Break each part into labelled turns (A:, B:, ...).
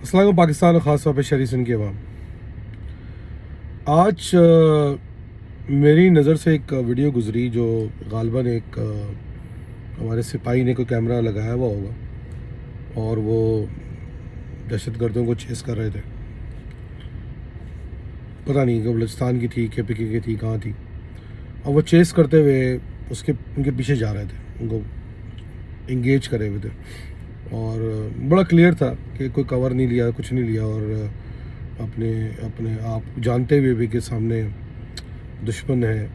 A: السلام علیکم پاکستان اور خاص طور پہ شہری سندھ کے عوام. آج میری نظر سے ایک ویڈیو گزری جو غالباً ایک ہمارے سپاہی نے کوئی کیمرہ لگایا ہوا ہوگا اور وہ دہشت گردوں کو چیس کر رہے تھے. پتہ نہیں کہ بلوچستان کی تھی کہ پکی کی تھی کہاں تھی, اور وہ چیس کرتے ہوئے ان کے پیچھے جا رہے تھے, ان کو انگیج کرے ہوئے تھے, اور بڑا کلیئر تھا کہ کوئی کور نہیں لیا, کچھ نہیں لیا, اور اپنے آپ جانتے ہوئے بھی کہ سامنے دشمن ہے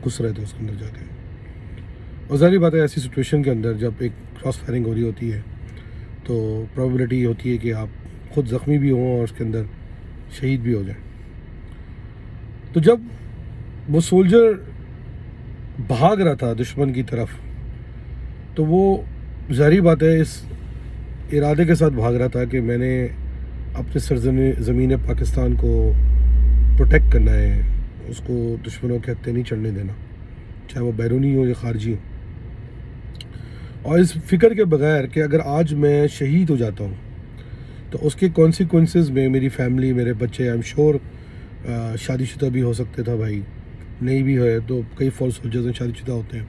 A: گھس رہے تھے اس کے اندر جا کے. اور ظاہری بات ہے ایسی سچویشن کے اندر جب ایک کراس فائرنگ ہو رہی ہوتی ہے تو پرابیبلٹی ہوتی ہے کہ آپ خود زخمی بھی ہوں اور اس کے اندر شہید بھی ہو جائیں. تو جب وہ سولجر بھاگ رہا تھا دشمن کی طرف تو وہ ظاہری بات ہے اس ارادے کے ساتھ بھاگ رہا تھا کہ میں نے اپنے سرزمین پاکستان کو پروٹیکٹ کرنا ہے, اس کو دشمنوں کے ہتھے نہیں چڑھنے دینا, چاہے وہ بیرونی ہو یا خارجی ہو. اور اس فکر کے بغیر کہ اگر آج میں شہید ہو جاتا ہوں تو اس کے کانسیکوینسز میں میری فیملی, میرے بچے, آئی ایم شیور شادی شدہ بھی ہو سکتے تھا بھائی, نہیں بھی ہے تو کئی فورس سولجرز شادی شدہ ہوتے ہیں,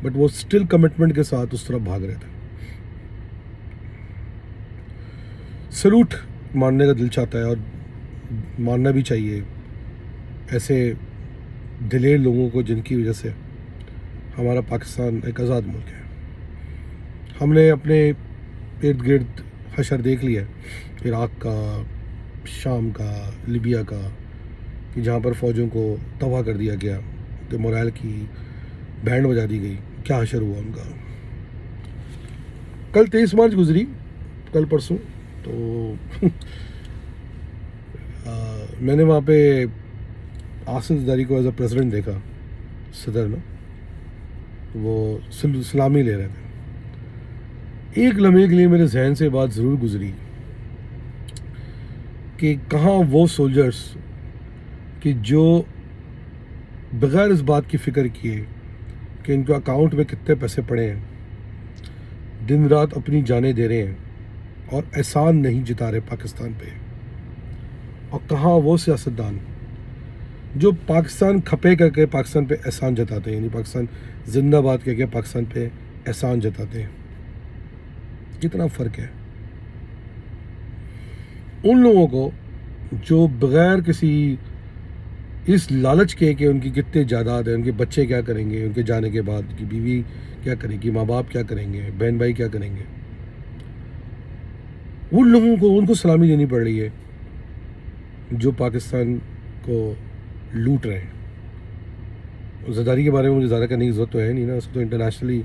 A: بٹ وہ اسٹل کمٹمنٹ کے ساتھ اس طرف بھاگ رہے تھے. سلوٹ ماننے کا دل چاہتا ہے اور ماننا بھی چاہیے ایسے دلیر لوگوں کو جن کی وجہ سے ہمارا پاکستان ایک آزاد ملک ہے. ہم نے اپنے ارد گرد حشر دیکھ لیا ہے, عراق کا, شام کا, لیبیا کا, کہ جہاں پر فوجوں کو تباہ کر دیا گیا, کہ مورائل کی بینڈ بجا دی گئی, کیا حشر ہوا ان کا. کل 23 مارچ گزری, کل پرسوں, تو میں نے وہاں پہ آصف زرداری کو ایز اے پریزیڈنٹ دیکھا, صدر میں وہ سلامی لے رہے تھے. ایک لمحے کے لیے میرے ذہن سے بات ضرور گزری کہ کہاں وہ سولجرز کہ جو بغیر اس بات کی فکر کیے کہ ان کے اکاؤنٹ میں کتنے پیسے پڑے ہیں, دن رات اپنی جانیں دے رہے ہیں اور احسان نہیں جتا رہے پاکستان پہ. اور کہاں وہ سیاستدان جو پاکستان کھپے کر کے پاکستان پہ احسان جتاتے ہیں, یعنی پاکستان زندہ باد کہہ کے پاکستان پہ احسان جتاتے ہیں. کتنا فرق ہے ان لوگوں کو جو بغیر کسی اس لالچ کے کہ ان کی کتنے جائیداد ہیں, ان کے بچے کیا کریں گے, ان کے جانے کے بعد ان کی بیوی کیا کرے گی, ماں باپ کیا کریں گے, بہن بھائی کیا کریں گے, ان لوگوں کو ان کو سلامی دینی پڑ رہی ہے جو پاکستان کو لوٹ رہے ہیں. زرداری کے بارے میں مجھے زیادہ کرنے کی ضرورت تو ہے نہیں نا, اس کو تو انٹرنیشنلی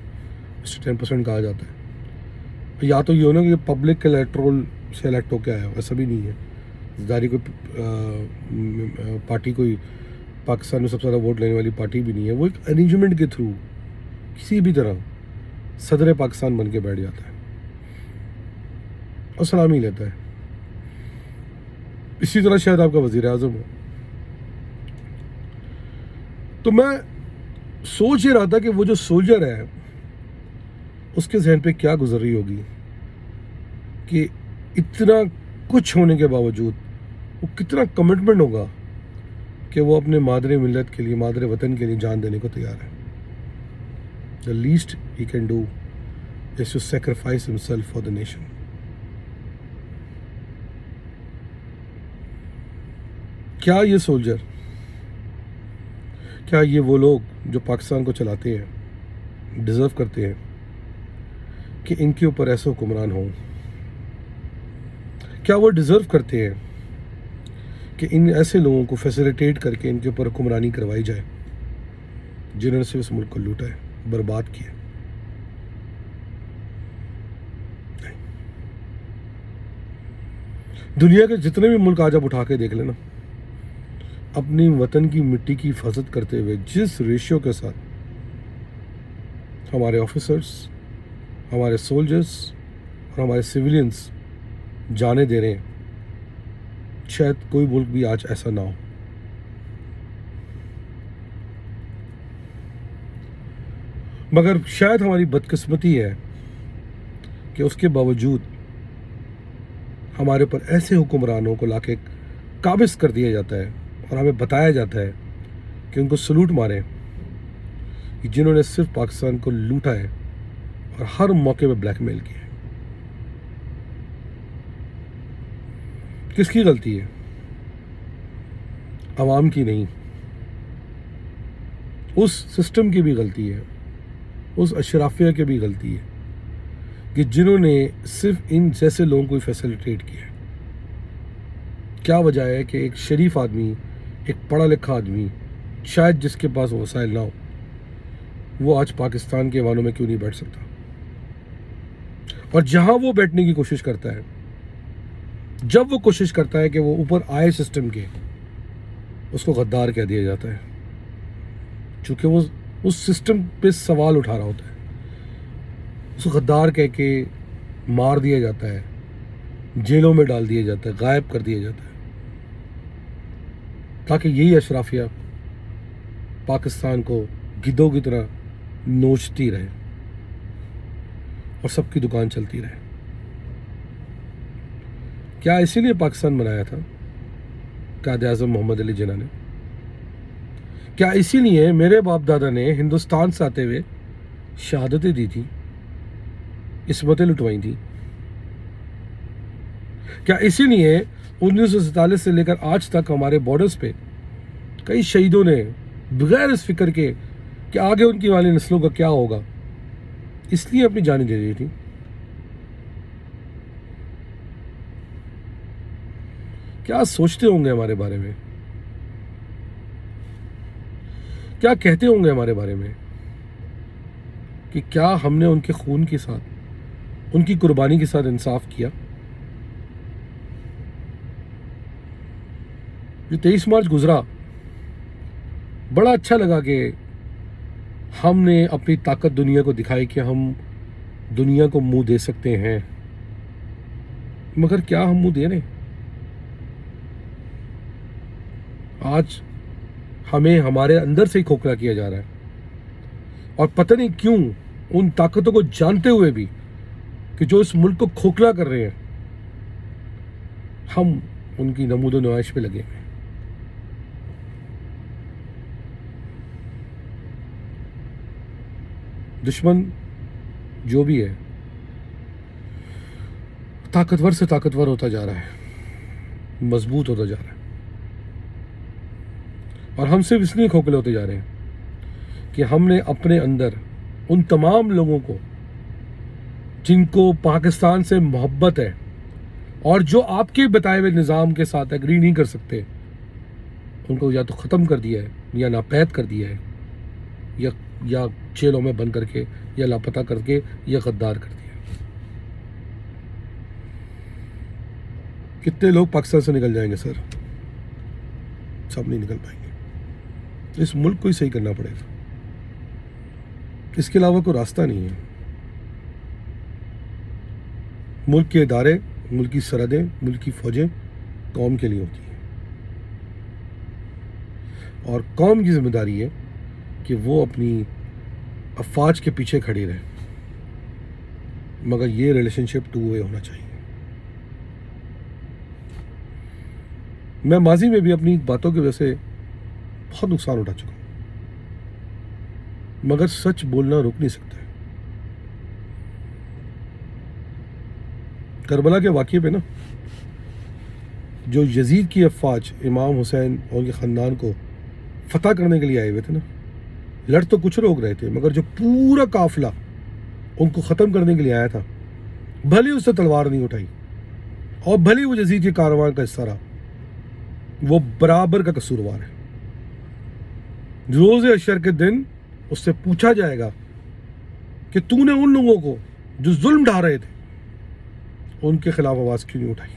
A: 10% کہا جاتا ہے. یا تو یہ ہونا کہ پبلک الیکٹرول سے الیکٹ ہو کے آیا ہو, ایسا بھی نہیں ہے. زرداری کوئی پارٹی, کوئی پاکستان میں سب سے زیادہ ووٹ لینے والی پارٹی بھی نہیں ہے. وہ ایک ارینجمنٹ کے تھرو کسی بھی طرح صدر پاکستان بن کے بیٹھ جاتا ہے اور سلامی لیتا ہے. اسی طرح شاید آپ کا وزیر اعظم ہو. تو میں سوچ ہی رہا تھا کہ وہ جو سولجر ہے اس کے ذہن پہ کیا گزر رہی ہوگی کہ اتنا کچھ ہونے کے باوجود وہ کتنا کمٹمنٹ ہوگا کہ وہ اپنے مادر ملت کے لیے, مادر وطن کے لیے جان دینے کو تیار ہے. The least he can do is to sacrifice himself for the nation. کیا یہ سولجر, کیا یہ وہ لوگ جو پاکستان کو چلاتے ہیں ڈیزرو کرتے ہیں کہ ان کے اوپر ایسے حکمران ہوں؟ کیا وہ ڈیزرو کرتے ہیں کہ ان ایسے لوگوں کو فیسیلیٹیٹ کر کے ان کے اوپر حکمرانی کروائی جائے جنہوں نے صرف اس ملک کو لوٹا ہے, برباد کیا؟ دنیا کے جتنے بھی ملک آج آپ اٹھا کے دیکھ لینا, اپنی وطن کی مٹی کی حفاظت کرتے ہوئے جس ریشیو کے ساتھ ہمارے آفیسرز, ہمارے سولجرز اور ہمارے سویلینز جانے دے رہے ہیں, شاید کوئی ملک بھی آج ایسا نہ ہو. مگر شاید ہماری بدقسمتی ہے کہ اس کے باوجود ہمارے اوپر ایسے حکمرانوں کو لا کے قابض کر دیا جاتا ہے اور ہمیں بتایا جاتا ہے کہ ان کو سلوٹ ماریں، جنہوں نے صرف پاکستان کو لوٹا ہے اور ہر موقع پہ بلیک میل کیا ہے۔ کس کی غلطی ہے؟ عوام کی نہیں، اس سسٹم کی بھی غلطی ہے، اس اشرافیہ کی بھی غلطی ہے کہ جنہوں نے صرف ان جیسے لوگوں کو فیسیلیٹیٹ کیا ہے۔ کیا وجہ ہے کہ ایک شریف آدمی، ایک پڑھا لکھا آدمی، شاید جس کے پاس وسائل نہ ہو، وہ آج پاکستان کے ایوانوں میں کیوں نہیں بیٹھ سکتا؟ اور جہاں وہ بیٹھنے کی کوشش کرتا ہے، جب وہ کوشش کرتا ہے کہ وہ اوپر آئے سسٹم کے، اس کو غدار کہہ دیا جاتا ہے، چونکہ وہ اس سسٹم پہ سوال اٹھا رہا ہوتا ہے۔ اس کو غدار کہہ کے مار دیا جاتا ہے، جیلوں میں ڈال دیا جاتا ہے، غائب کر دیا جاتا ہے، تاکہ یہی اشرافیہ پاکستان کو گدھوں کی طرح نوچتی رہے اور سب کی دکان چلتی رہے۔ کیا اسی لیے پاکستان بنایا تھا قائد اعظم محمد علی جناح نے؟ کیا اسی لیے میرے باپ دادا نے ہندوستان سے آتے ہوئے شہادتیں دی تھی، عصمتیں لٹوائی تھی؟ کیا اسی لیے 1947 سے لے کر آج تک ہمارے بارڈرز پہ کئی شہیدوں نے بغیر اس فکر کے کہ آگے ان کی والی نسلوں کا کیا ہوگا، اس لیے اپنی جانیں دے دی تھی؟ کیا سوچتے ہوں گے ہمارے بارے میں؟ کیا کہتے ہوں گے ہمارے بارے میں کہ کیا ہم نے ان کے خون کے ساتھ، ان کی قربانی کے ساتھ انصاف کیا؟ جو 23 مارچ گزرا، بڑا اچھا لگا کہ ہم نے اپنی طاقت دنیا کو دکھائی کہ ہم دنیا کو منہ دے سکتے ہیں، مگر کیا ہم منہ دے رہے ہیں؟ آج ہمیں ہمارے اندر سے ہی کھوکھلا کیا جا رہا ہے، اور پتہ نہیں کیوں ان طاقتوں کو جانتے ہوئے بھی کہ جو اس ملک کو کھوکھلا کر رہے ہیں، ہم ان کی نمود و نمائش پہ لگے ہوئے ہیں۔ دشمن جو بھی ہے طاقتور سے طاقتور ہوتا جا رہا ہے، مضبوط ہوتا جا رہا ہے، اور ہم صرف اس لیے کھوکھلے ہوتے جا رہے ہیں کہ ہم نے اپنے اندر ان تمام لوگوں کو جن کو پاکستان سے محبت ہے اور جو آپ کے بتائے ہوئے نظام کے ساتھ ایگری نہیں کر سکتے، ان کو یا تو ختم کر دیا ہے، یا ناپید کر دیا ہے، یا جیلوں میں بند کر کے، یا لاپتہ کر کے، یا غدار کر دیا۔ کتنے لوگ پاکستان سے نکل جائیں گے سر؟ سب نہیں نکل پائیں گے۔ اس ملک کو ہی صحیح کرنا پڑے گا، اس کے علاوہ کوئی راستہ نہیں ہے۔ ملک کے ادارے، ملک کی سرحدیں، ملک کی فوجیں قوم کے لیے ہوتی ہیں، اور قوم کی ذمہ داری ہے کہ وہ اپنی افواج کے پیچھے کھڑی رہے، مگر یہ ریلیشن شپ 2 وے ہونا چاہیے۔ میں ماضی میں بھی اپنی باتوں کی وجہ سے بہت نقصان اٹھا چکا ہوں، مگر سچ بولنا رک نہیں سکتا ہے۔ کربلا کے واقعے پہ نا، جو یزید کی افواج امام حسین اور ان کے خاندان کو فتح کرنے کے لیے آئے ہوئے تھے نا، لڑ تو کچھ لوگ رہے تھے، مگر جو پورا قافلہ ان کو ختم کرنے کے لیے آیا تھا، بھلی اس سے تلوار نہیں اٹھائی، اور بھلی وہ یزید کے کاروان کا حصہ رہا، وہ برابر کا قصوروار ہے۔ روز حشر کے دن اس سے پوچھا جائے گا کہ تو نے ان لوگوں کو جو ظلم ڈھا رہے تھے، ان کے خلاف آواز کیوں نہیں اٹھائی؟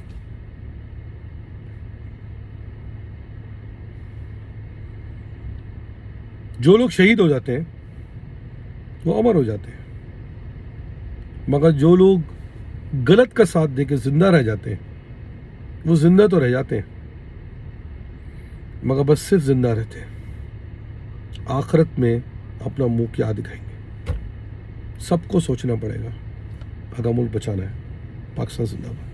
A: جو لوگ شہید ہو جاتے ہیں وہ امر ہو جاتے ہیں، مگر جو لوگ غلط کا ساتھ دے کے زندہ رہ جاتے ہیں، وہ زندہ تو رہ جاتے ہیں، مگر بس صرف زندہ رہتے ہیں، آخرت میں اپنا منہ کیا دکھائیں گے؟ سب کو سوچنا پڑے گا اگر ملک بچانا ہے۔ پاکستان زندہ باد۔